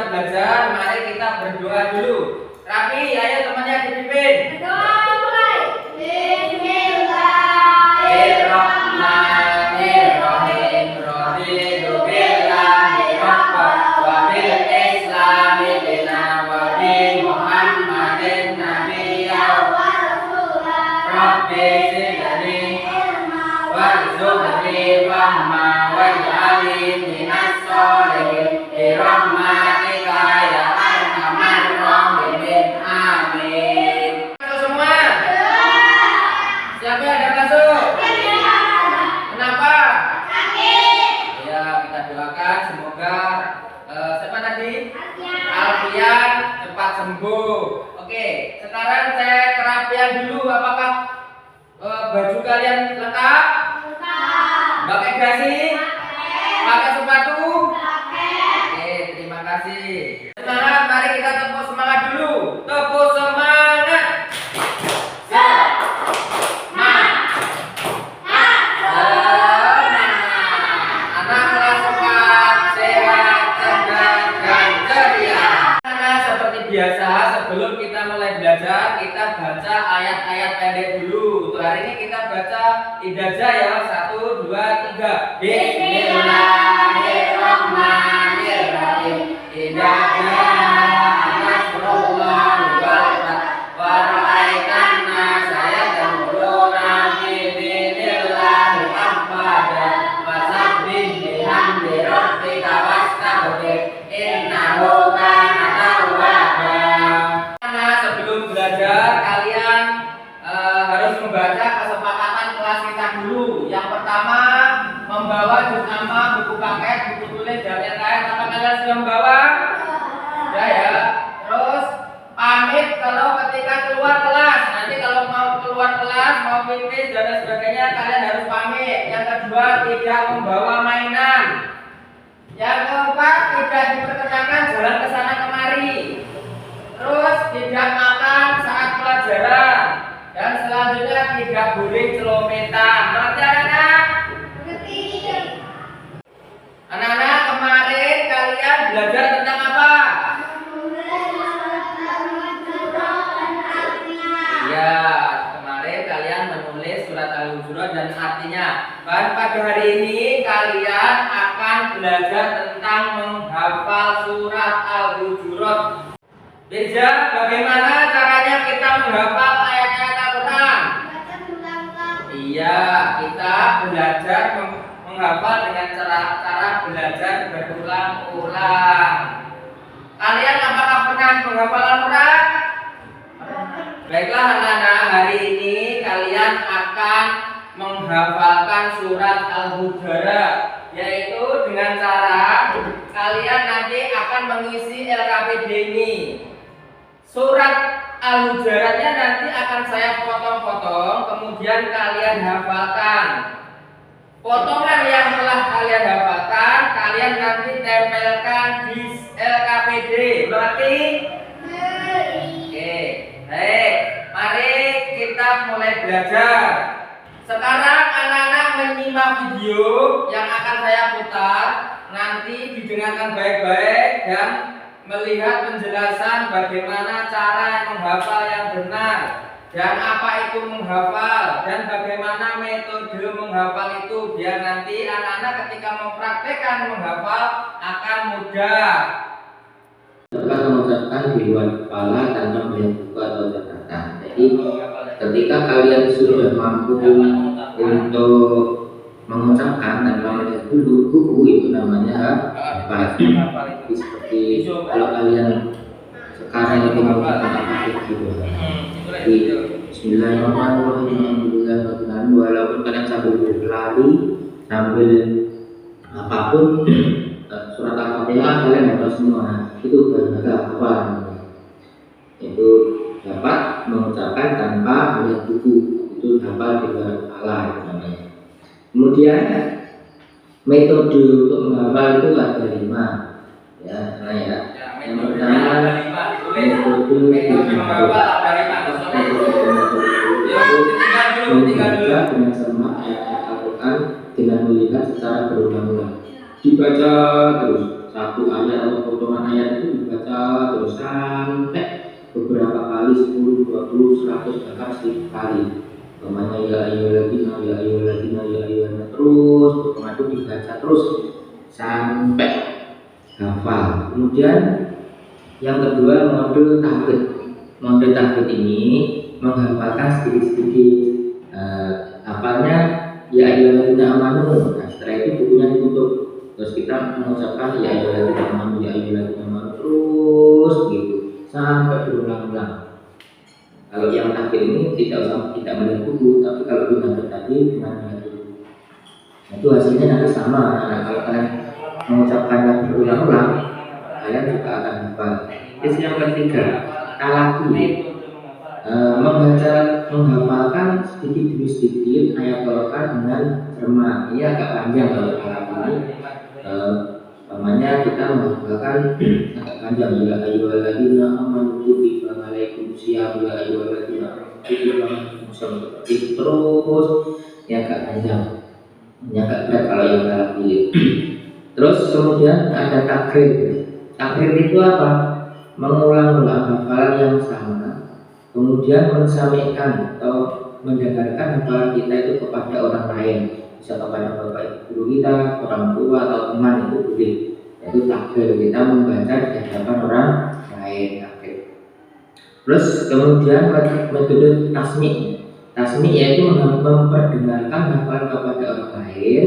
kita belajar, mari kita berdoa dulu. Rapi, ayo temannya dipimpin. Berdoa mulai. Bismillahirrahmanirrahim. Raditu billahi rabban wa bil islami dinan wa bi Muhammadin nabiyyan wa rasulan. Rabbi zidni warzuqni fahma waj'alni minas sholihin bi rahmatika ya arhamar rahimin. Amin. Semua siapa yang ada masuk? Kenapa? Ya, kita doakan semoga siapa tadi? Alfian cepat sembuh. Oke, sekarang saya kerapian dulu. Apakah baju kalian lengkap? Pakai dasi? Pakai sepatu? Oke, terima kasih. Semangat, mari kita tepuk semangat dulu. Tepuk semangat. Anak kelas 4 sehat, cerdas, dan ceria. Seperti biasa, sebelum kita mulai belajar, kita baca ayat-ayat pendek dulu. Untuk hari ini kita baca ijazah ya. 1, 2, 3. Bismillahirrahmanirrahim. Ijazah nasrullah wal fath wa ra'aitan nasa yadkhuluna fi dinillahi afwaja fasabbih bihamdi rabbika wastaghfir innahu kana tawwaba. Sebelum belajar kalian harus membaca kesepakatan kelas kita dulu. Yang pertama, membawa juz amma, buku paket, buku tulis, dan lain-lain. Apa kalian sudah membawa? Ya. Terus pamit kalau ketika keluar kelas. Nanti kalau mau keluar kelas, mau pipis dan lain sebagainya, kalian harus pamit. Yang kedua, tidak membawa mainan. Yang keempat, tidak diperkenakan jalan ke sana kemari. Terus tidak makan saat pelajaran. Dan selanjutnya tidak boleh celometan. Mengerti anak-anak? Anak-anak, kemarin kalian belajar tentang apa? Ya, kemarin kalian menulis surat Al-Hujurat dan artinya. Dan pada hari ini kalian akan belajar tentang menghafal surat Al-Hujurat. Bisa, bagaimana caranya kita menghafal ayat-ayat Al-Quran? Iya, kita belajar menghafal dengan cara belajar berulang-ulang. Kalian apakah pernah menghafal Al-Quran? Baiklah anak-anak, hari ini kalian akan menghafalkan surat Al-Hujurat, yaitu dengan cara kalian nanti akan mengisi LKPD ini. Surat Al-Hujuratnya nanti akan saya potong-potong, kemudian kalian hafalkan. Potongan yang telah kalian hafalkan, kalian nanti tempelkan di LKPD. Berarti? Oke, baik. Mari kita mulai belajar. Sekarang anak-anak menyimak video yang akan saya putar. Nanti didengarkan baik-baik dan melihat penjelasan bagaimana cara menghafal yang benar dan apa itu menghafal dan bagaimana metode menghafal itu, biar nanti anak-anak ketika mempraktekkan menghafal akan mudah. Dapat mengucapkan di luar kepala tanpa melihat buku atau catatan. Jadi ketika kalian sudah mampu untuk mengucapkan tanpa melihat dulu buku, itu namanya hafal. Seperti kalau kalian sekarang itu mengucapkan apa itu. Bismillahirrahmanirrahim. Walaupun kalian sambil berlari, sambil apapun, surat Al-Fatihah kalian hafal semua. Itu bahasa hafal. Itu dapat mengucapkan tanpa melihat buku. Itu hafal di luar kepala namanya. Kemudian metode untuk menghafal itu ada 5. Ya, nah ya. Yang pertama metode menghafal membaca dengan semak ayat-ayat Al-Quran dengan melihat secara berulang-ulang. Dibaca terus satu ayat atau potongan ayat itu atau sampai beberapa kali 10, 20, 100 bahkan 1000 kali. Namanya ya ayyuhalladzina ya ayyuhalladzina ya ayyuhalladzina terus itu dibaca terus sampai hafal. Kemudian yang kedua mode tahfidz. Mode tahfidz ini menghafalkan sedikit-sedikit hafalnya ya ayyuhalladzina amanu. Nah, setelah itu bukunya ditutup. Terus kita mengucapkan ya ayyuhalladzina amanu ya ayyuhalladzina amanu terus gitu sampai berulang-ulang. Kalau yang tahfidz ini tidak melihat buku, tapi kalau dengan tadi dengan melihat buku. Nah, itu hasilnya nanti sama. Nah, kalau kalian mengucapkannya berulang-ulang, kalian juga akan hafal. Terus yang ketiga, talaki. Menghafalkan sedikit demi sedikit ayat Al-Quran dengan cermat. Ini agak panjang kalau talaki ini. Namanya kita menghafalkan agak panjang ya ayyuhalladzina amanu kutiba alaikumusiyam ya ayyuhalladzina kutiba alaikumusiyam terus ini agak panjang. Ini agak berat kalau yang talaki. Terus kemudian ada takrir. Takrir itu apa? Mengulang-ulang hafalan yang sama, kemudian mensampaikan atau mendengarkan hafalan kita itu kepada orang lain, bisa kepada bapak ibu kita, orang tua atau teman, itu boleh. Itu takrir, kita membaca di hadapan orang lain. Takrir. Terus kemudian metode tasmi. Tasmi yaitu memperdengarkan hafalan kepada orang lain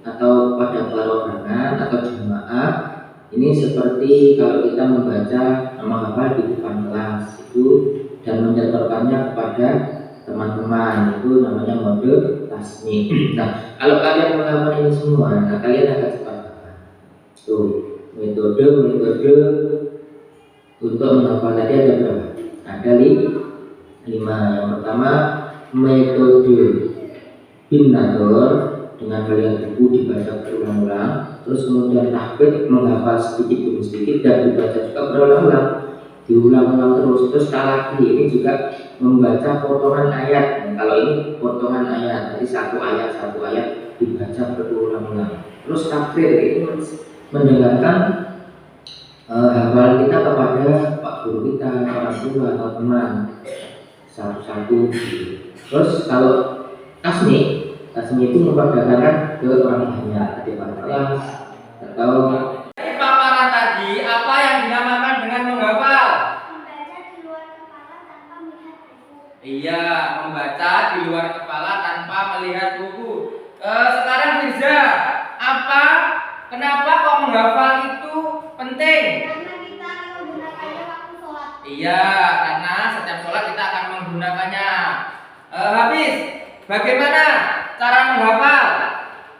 atau pada perorangan atau jemaah. Ini seperti kalau kita membaca menghafal di depan kelas itu dan menyetorkannya kepada teman-teman, itu namanya mode tasmi. Nah, kalau kalian melakukan ini semua, nah kalian akan cepat. Tuh, metode untuk menghafal tadi ada berapa? Ada 5. Yang pertama metode binator, dengan melihat buku dibaca berulang-ulang. Terus kemudian tahfidz, menghafal sedikit demi sedikit dan dibaca juga berulang-ulang, diulang-ulang terus. Terus talaki ini juga membaca potongan ayat. Nah, kalau ini potongan ayat, jadi satu ayat dibaca berulang-ulang. Terus takrir itu mendengarkan hafalan kita kepada pak guru kita, orang tua atau teman satu-satu. Terus kalau tasmi itu memperdengarkan ke orang banyak di kelas atau paparan tadi apa yang dinamakan dengan menghafal? Membaca di luar kepala tanpa melihat buku. Iya, membaca di luar kepala tanpa melihat buku. Sekarang Firza, kenapa kok menghafal itu penting? Karena kita akan menggunakannya waktu sholat. Iya, karena setiap sholat kita akan menggunakannya. Habis, bagaimana cara menghafal?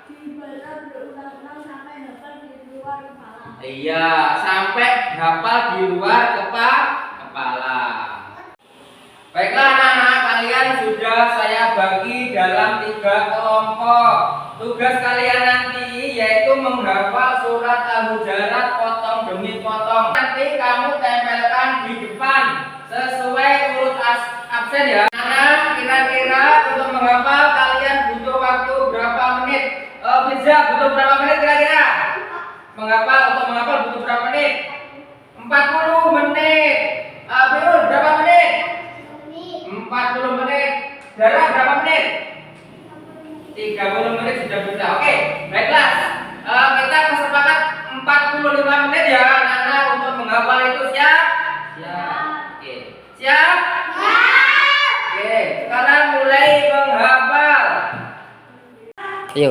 Dibaca berulang-ulang sampai hafal di luar kepala. Iya, sampai hafal di luar kepala. Baiklah anak-anak, kalian sudah saya bagi dalam 3 kelompok. Tugas kalian nanti yaitu menghafal surat Al-Hujurat potong demi potong. Nanti kamu tempelkan di depan sesuai urut absen ya. Nah, kira-kira untuk menghafal kalian butuh waktu berapa menit? Firza, butuh berapa menit kira-kira? Untuk menghafal butuh berapa menit? 40 menit. Birul berapa menit? 40 menit. Dara berapa menit? 30 menit sudah bisa. Oke, baiklah. Kita sepakat 45 menit ya anak-anak untuk menghafal itu. Siap? Siap. Oke. Siap? Oke, sekarang mulai menghafal. Ayo.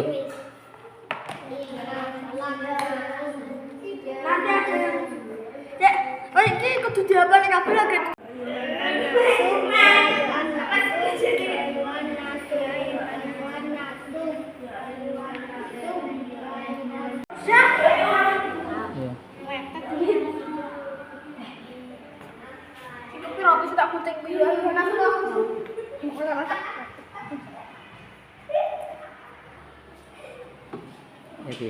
Nanti ada yang ini kudu dihafal kabeh lagi. Oke.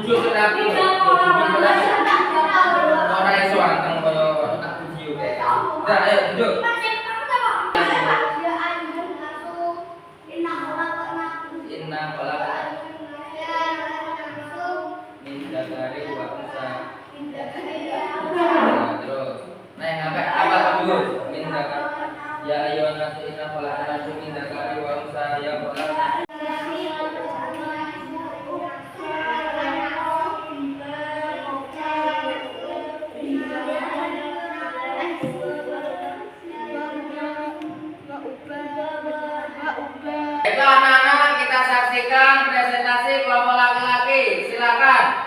Jujur tetapi orang iso anteng koyo tak video kayak. Dah, ayo duduk. Inna khalaqna min dzakari wa unsa. Terus. Nah, apa dulu? Min dzakari. Ya ayyuhan nasu inna khalaqna min dzakari wa unsa ya khalaqna. Itu anak-anak kita saksikan presentasi kelompok laki-laki. Silakan.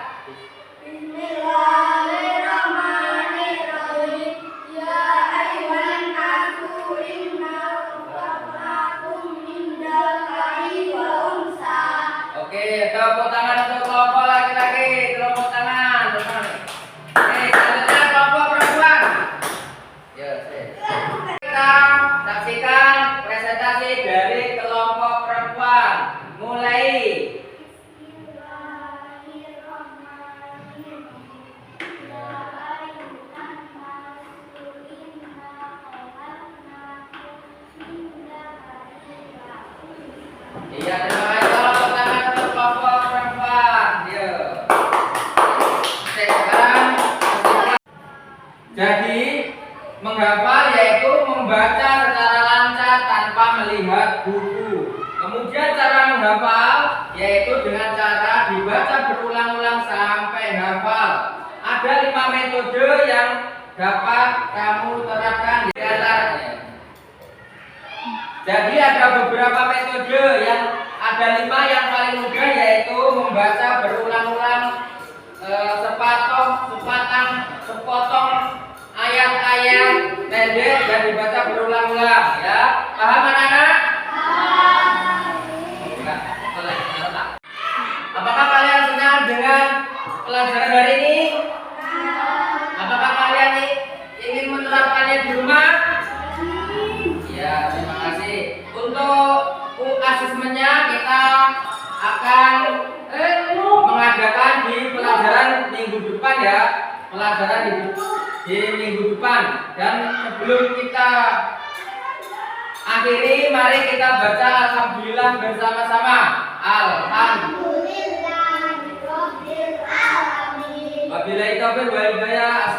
Bismillahirrahmanirrahim. Ya ayyuhan nasu inna khalaqnakum min dzakari wa unsa. Oke, tepuk tangan untuk kelompok laki-laki. Tepuk tangan. Oke, selanjutnya kelompok perempuan. Ya, kita saksikan presentasi dari kelompok perempuan. Mulai. Iya, terima kasih. Tepuk tangan untuk kelompok perempuan. Ya. Oke, sekarang jadi menghafal yaitu membaca secara lancar tanpa melihat buku. Kemudian cara menghafal yaitu dengan cara dibaca berulang-ulang sampai hafal. Ada 5 metode yang dapat kamu terapkan di antaranya. Jadi ada beberapa metode yang ada 5 yang paling mudah yaitu membaca berulang-ulang sepotong ayat-ayat pendek dan dibaca berulang-ulang ya. Paham anak-anak? Apakah kalian senang dengan pelajaran hari ini? Apakah kalian ingin menerapkannya di rumah? Ya, terima kasih. Untuk asesmennya kita akan mengadakan di pelajaran minggu depan ya. Pelajaran di minggu depan. Dan sebelum kita akhiri, mari kita baca alhamdulillah bersama-sama. Alhamdulillah. Wabillahi taufiq wal hidayah.